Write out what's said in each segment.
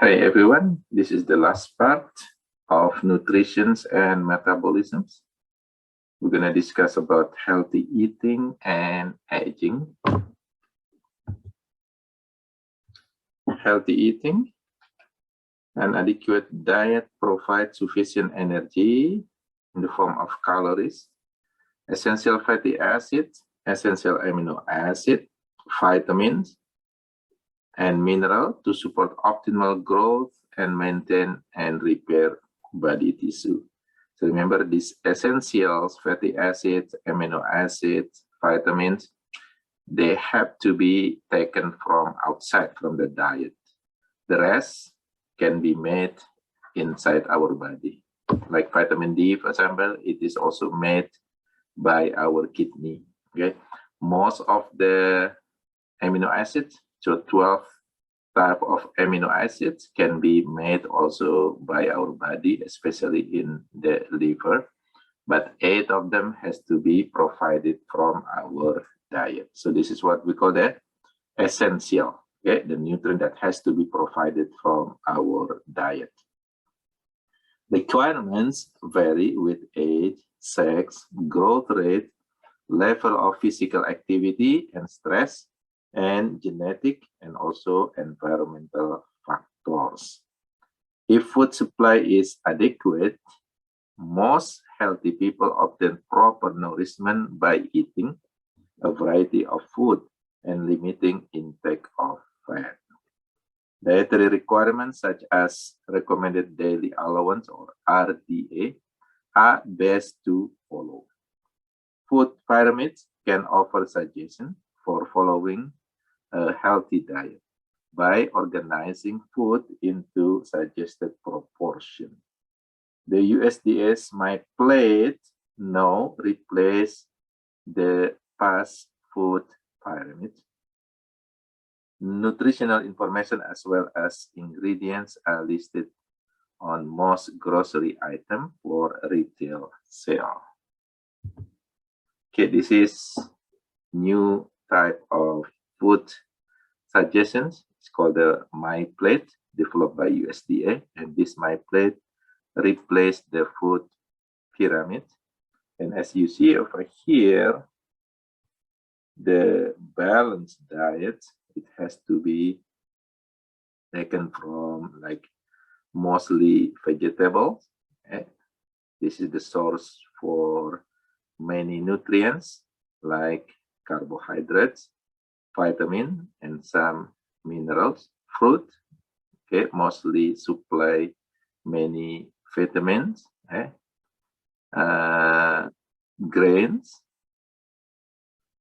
Hi everyone, this is the last part of nutrition and metabolisms. We're going to discuss about healthy eating and aging. Healthy eating. An adequate diet provides sufficient energy in the form of calories, essential fatty acids, essential amino acids, vitamins, and minerals to support optimal growth and maintain and repair body tissue. So remember, these essentials, fatty acids, amino acids, vitamins, they have to be taken from outside, from the diet. The rest can be made inside our body. Like vitamin D, for example, it is also made by our kidney. Okay, most of the amino acids, so 12 type of amino acids, can be made also by our body, especially in the liver, but 8 of them has to be provided from our diet. So this is what we call the essential, okay, the nutrient that has to be provided from our diet. The requirements vary with age, sex, growth rate, level of physical activity and stress, and genetic and also environmental factors. If food supply is adequate, most healthy people obtain proper nourishment by eating a variety of food and limiting intake of fat. Dietary requirements such as recommended daily allowance or RDA are best to follow. Food pyramids can offer suggestions for following a healthy diet by organizing food into suggested proportion. The USDA's MyPlate now replace the past food pyramid. Nutritional information as well as ingredients are listed on most grocery items for retail sale. Okay, this is new type of food suggestions. It's called the MyPlate, developed by USDA, and this MyPlate replaced the food pyramid. And as you see over here, the balanced diet, it has to be taken from like mostly vegetables. Okay? This is the source for many nutrients like carbohydrates, vitamin, and some minerals. Fruit, okay, mostly supply many vitamins. Okay? Grains,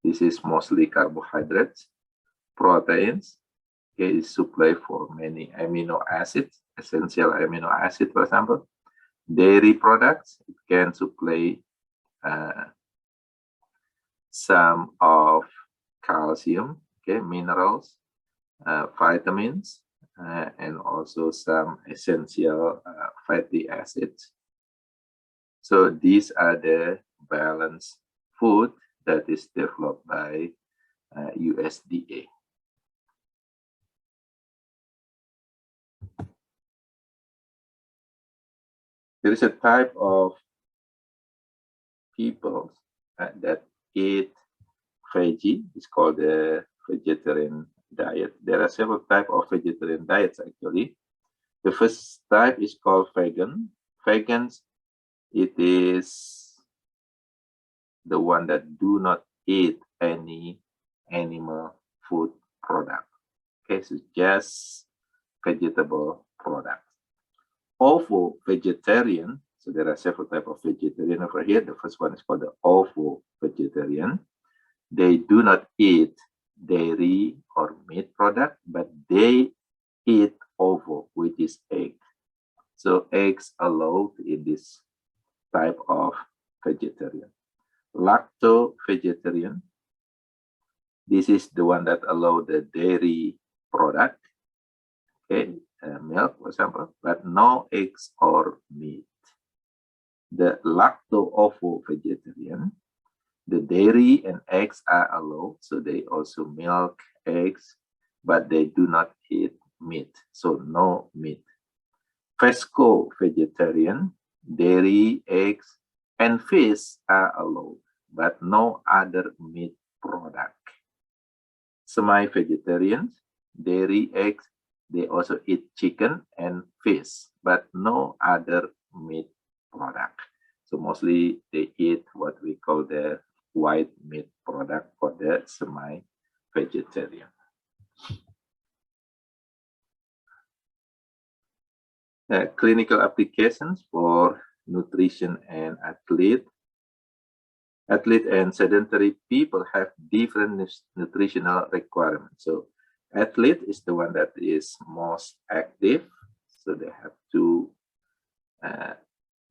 this is mostly carbohydrates. Proteins, okay, is supply for many amino acids, essential amino acid, for example. Dairy products, it can supply some of calcium, okay, minerals, vitamins, and also some essential fatty acids. So these are the balanced food that is developed by USDA. There is a type of people that eat veggie. It's called the vegetarian diet. There are several types of vegetarian diets actually. The first type is called vegan. Vegans, it is the one that do not eat any animal food product. Okay, so just vegetable product. Ovo-vegetarian, so there are several types of vegetarian over here. The first one is called the ovo-vegetarian. They do not eat dairy or meat product, but they eat ovo, which is egg. So eggs allowed in this type of vegetarian. Lacto-vegetarian, this is the one that allow the dairy product, okay, milk, for example, but no eggs or meat. The lacto-ovo-vegetarian, the dairy and eggs are allowed, so they also milk, eggs, but they do not eat meat, so no meat. Pesco-vegetarian, dairy, eggs, and fish are allowed, but no other meat product. Semi-vegetarians, dairy, eggs, they also eat chicken and fish, but no other meat product. So mostly they eat what we call the white meat product for the semi-vegetarian. Clinical applications for nutrition and athlete. Athlete and sedentary people have different nutritional requirements. So athlete is the one that is most active. So they have to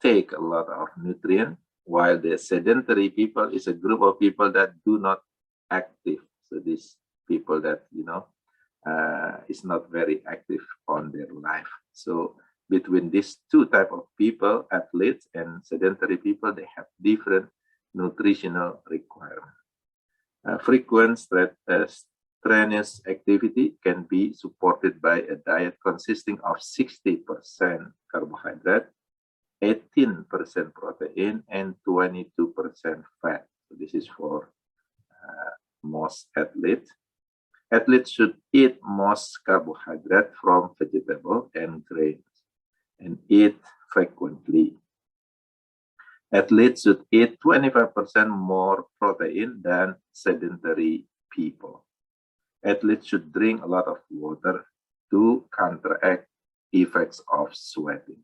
take a lot of nutrients, while the sedentary people is a group of people that do not active. So these people that, is not very active on their life. So between these two type of people, athletes and sedentary people, they have different nutritional requirements. Frequent strenuous activity can be supported by a diet consisting of 60% carbohydrate, 18% protein, and 22% fat. So this is for most athletes. Athletes should eat most carbohydrate from vegetable and grains and eat frequently. Athletes should eat 25% more protein than sedentary people. Athletes should drink a lot of water to counteract effects of sweating.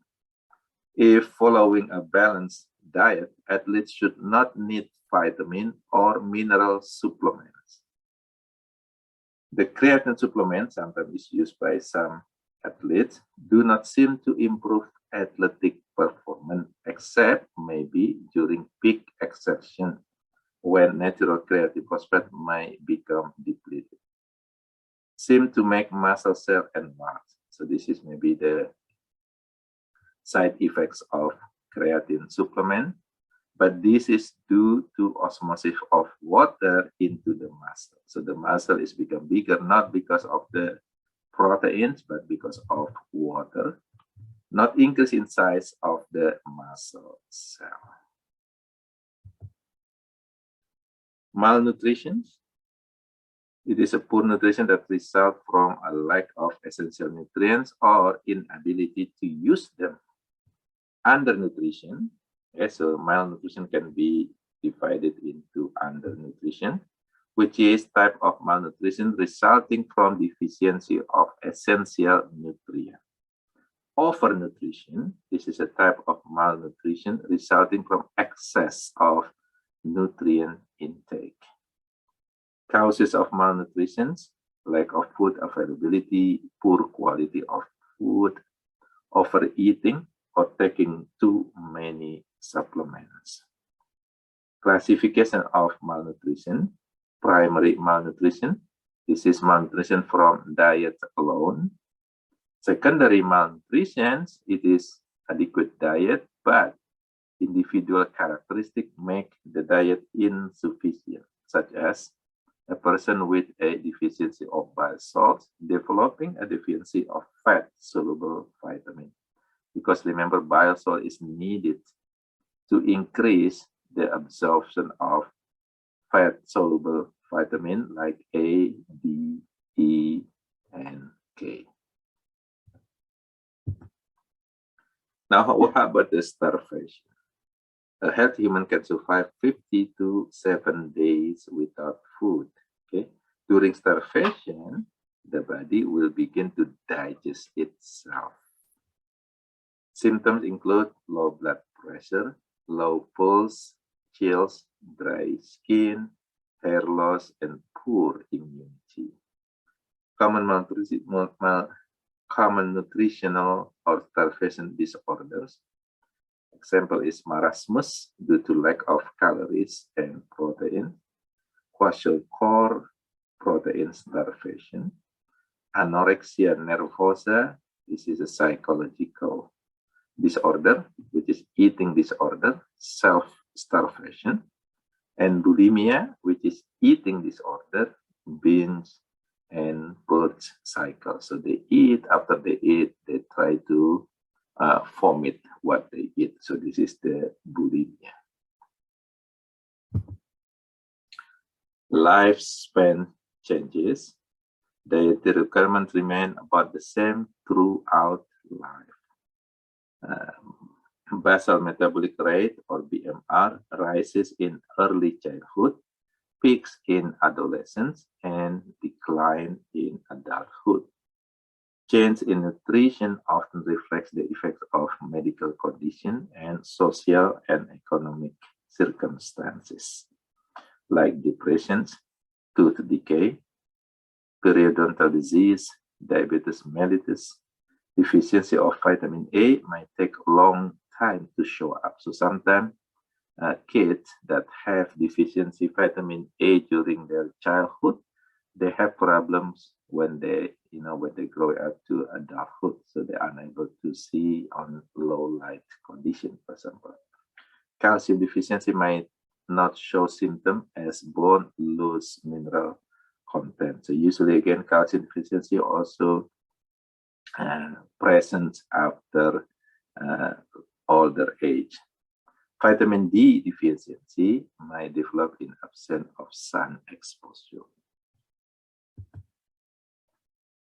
If following a balanced diet, athletes should not need vitamin or mineral supplements. The creatine supplement, sometimes used by some athletes, do not seem to improve athletic performance, except maybe during peak exertion, when natural creatine phosphate may become depleted. Seem to make muscle cell enlarge. So this is maybe the side effects of creatine supplement, but this is due to osmosis of water into the muscle. So the muscle is become bigger, not because of the proteins, but because of water, not increase in size of the muscle cell. Malnutrition. It is a poor nutrition that results from a lack of essential nutrients or inability to use them. Undernutrition, so malnutrition can be divided into undernutrition, which is type of malnutrition resulting from deficiency of essential nutrients. Overnutrition, this is a type of malnutrition resulting from excess of nutrient intake. Causes of malnutrition: lack of food availability, poor quality of food, overeating, or taking too many supplements. Classification of malnutrition: primary malnutrition, this is malnutrition from diet alone. Secondary malnutrition, it is adequate diet, but individual characteristics make the diet insufficient, such as a person with a deficiency of bile salts developing a deficiency of fat-soluble vitamin. Because remember, bile salt is needed to increase the absorption of fat-soluble vitamin like A, D, E, and K. Now, what about the starvation? A healthy human can survive 50 to 7 days without food. Okay, during starvation, the body will begin to digest itself. Symptoms include low blood pressure, low pulse, chills, dry skin, hair loss, and poor immunity. Common nutritional or starvation disorders. Example is marasmus due to lack of calories and protein, kwashiorkor, protein starvation, anorexia nervosa, this is a psychological disorder, which is eating disorder, self-starvation, and bulimia, which is eating disorder, binge and purge cycle. So they eat, after they eat, they try to vomit what they eat. So this is the bulimia. Lifespan changes. Dietary requirements remain about the same throughout life. Basal metabolic rate, or BMR, rises in early childhood, peaks in adolescence, and decline in adulthood. Change in nutrition often reflects the effects of medical condition and social and economic circumstances, like depressions, tooth decay, periodontal disease, diabetes mellitus. Deficiency of vitamin A might take a long time to show up. So sometimes kids that have deficiency vitamin A during their childhood, they have problems when they, when they grow up to adulthood. So they are unable to see on low light condition, for example. Calcium deficiency might not show symptoms as bone lose mineral content. So usually, again, calcium deficiency also present after older age. Vitamin D deficiency might develop in absence of sun exposure.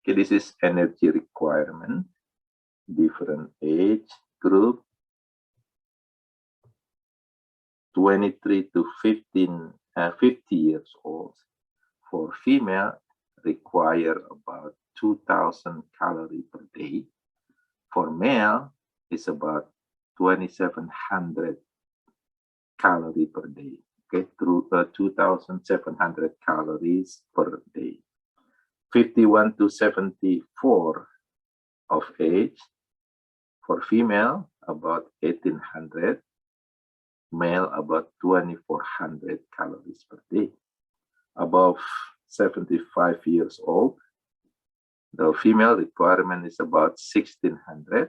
Okay, this is energy requirement, different age group, 23 to 50 years old. For female, require about 2,000 calories per day. For male, it's about 2,700 calories per day. Okay, through 2,700 calories per day. 51 to 74 of age. For female, about 1,800. Male, about 2,400 calories per day. Above 75 years old, the female requirement is about 1,600.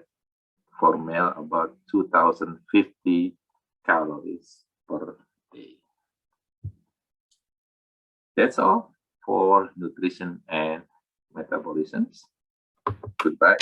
For male, about 2,050 calories per day. That's all for nutrition and metabolism. Goodbye.